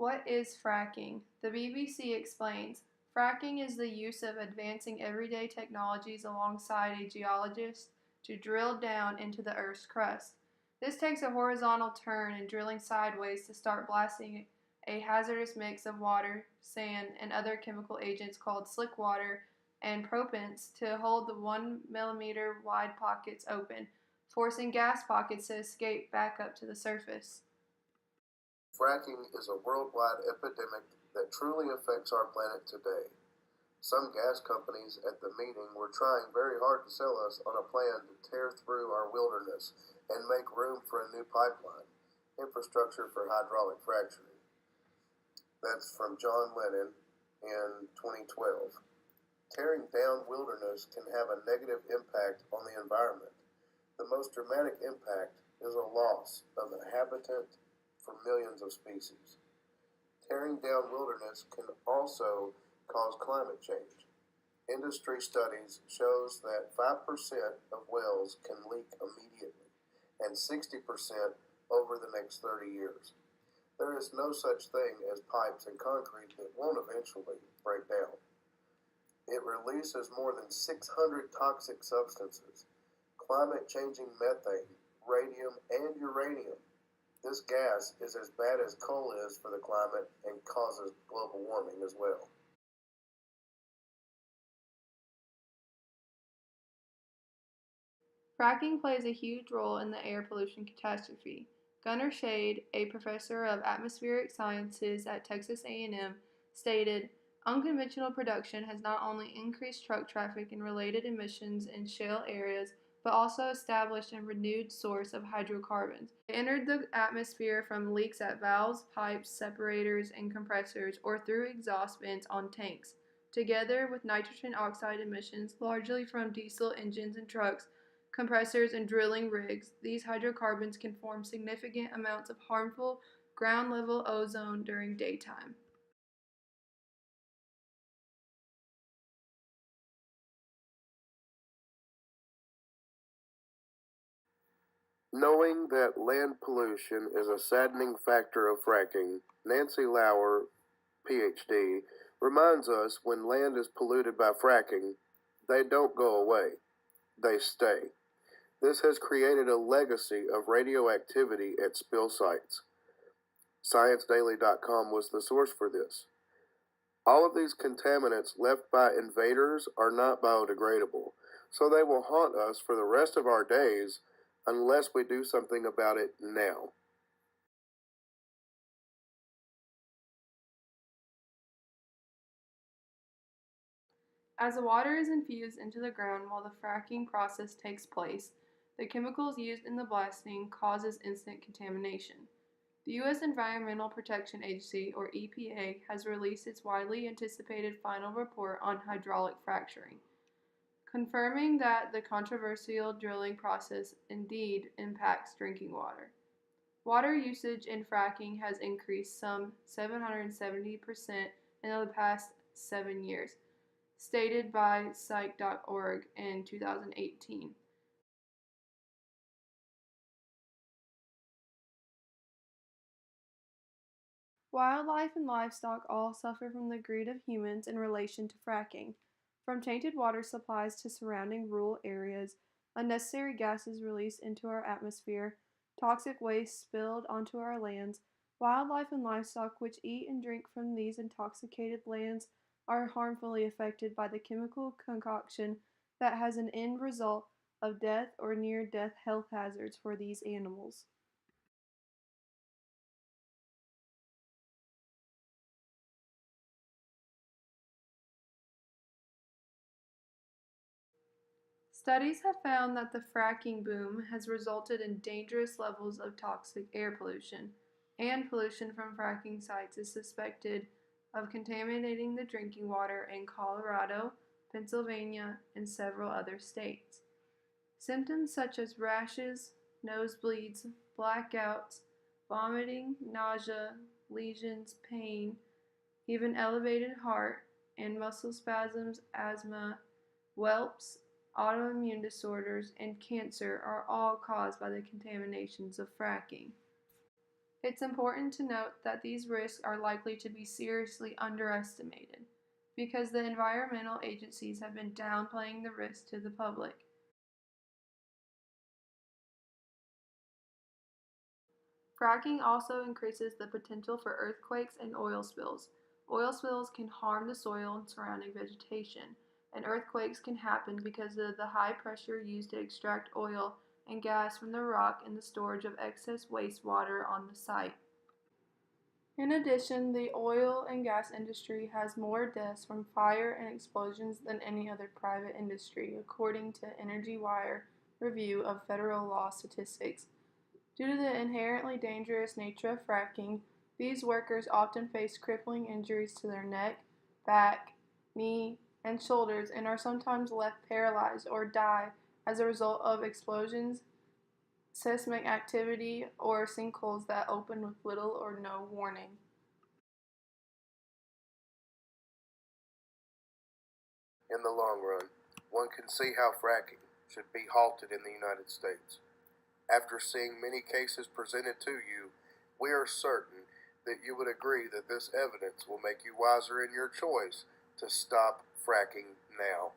What is fracking? The BBC explains, fracking is the use of advancing everyday technologies alongside a geologist to drill down into the Earth's crust. This takes a horizontal turn and drilling sideways to start blasting a hazardous mix of water, sand, and other chemical agents called slick water and propellants to hold the 1 millimeter wide pockets open, forcing gas pockets to escape back up to the surface. Fracking is a worldwide epidemic that truly affects our planet today. Some gas companies at the meeting were trying very hard to sell us on a plan to tear through our wilderness and make room for a new pipeline, infrastructure for hydraulic fracturing. That's from John Lennon in 2012. Tearing down wilderness can have a negative impact on the environment. The most dramatic impact is a loss of the habitat for millions of species. Tearing down wilderness can also cause climate change. Industry studies shows that 5% of wells can leak immediately and 60% over the next 30 years. There is no such thing as pipes and concrete that won't eventually break down. It releases more than 600 toxic substances, climate-changing methane, radium, and uranium. This gas is as bad as coal is for the climate and causes global warming as well. Fracking plays a huge role in the air pollution catastrophe. Gunnar Shade, a professor of atmospheric sciences at Texas A&M, stated, "Unconventional production has not only increased truck traffic and related emissions in shale areas, but also established a renewed source of hydrocarbons. They entered the atmosphere from leaks at valves, pipes, separators, and compressors, or through exhaust vents on tanks. Together with nitrogen oxide emissions, largely from diesel engines and trucks, compressors, and drilling rigs, these hydrocarbons can form significant amounts of harmful ground-level ozone during daytime." Knowing that land pollution is a saddening factor of fracking, Nancy Lauer, PhD, reminds us when land is polluted by fracking, they don't go away, they stay. This has created a legacy of radioactivity at spill sites. ScienceDaily.com was the source for this. All of these contaminants left by invaders are not biodegradable, so they will haunt us for the rest of our days unless we do something about it now. As the water is infused into the ground while the fracking process takes place, the chemicals used in the blasting causes instant contamination. The U.S. Environmental Protection Agency, or EPA, has released its widely anticipated final report on hydraulic fracturing, confirming that the controversial drilling process indeed impacts drinking water. Water usage in fracking has increased some 770% in the past 7 years, stated by Psych.org in 2018. Wildlife and livestock all suffer from the greed of humans in relation to fracking. From tainted water supplies to surrounding rural areas, unnecessary gases released into our atmosphere, toxic waste spilled onto our lands, wildlife and livestock which eat and drink from these intoxicated lands are harmfully affected by the chemical concoction that has an end result of death or near-death health hazards for these animals. Studies have found that the fracking boom has resulted in dangerous levels of toxic air pollution, and pollution from fracking sites is suspected of contaminating the drinking water in Colorado, Pennsylvania, and several other states. Symptoms such as rashes, nosebleeds, blackouts, vomiting, nausea, lesions, pain, even elevated heart and muscle spasms, asthma, whelps, autoimmune disorders, and cancer are all caused by the contaminations of fracking. It's important to note that these risks are likely to be seriously underestimated because the environmental agencies have been downplaying the risk to the public. Fracking also increases the potential for earthquakes and oil spills. Oil spills can harm the soil and surrounding vegetation, and earthquakes can happen because of the high pressure used to extract oil and gas from the rock and the storage of excess wastewater on the site. In addition, the oil and gas industry has more deaths from fire and explosions than any other private industry, according to EnergyWire review of federal law statistics. Due to the inherently dangerous nature of fracking, these workers often face crippling injuries to their neck, back, knee, and shoulders and are sometimes left paralyzed or die as a result of explosions, seismic activity, or sinkholes that open with little or no warning. In the long run, one can see how fracking should be halted in the United States. After seeing many cases presented to you, we are certain that you would agree that this evidence will make you wiser in your choice to stop fracking now.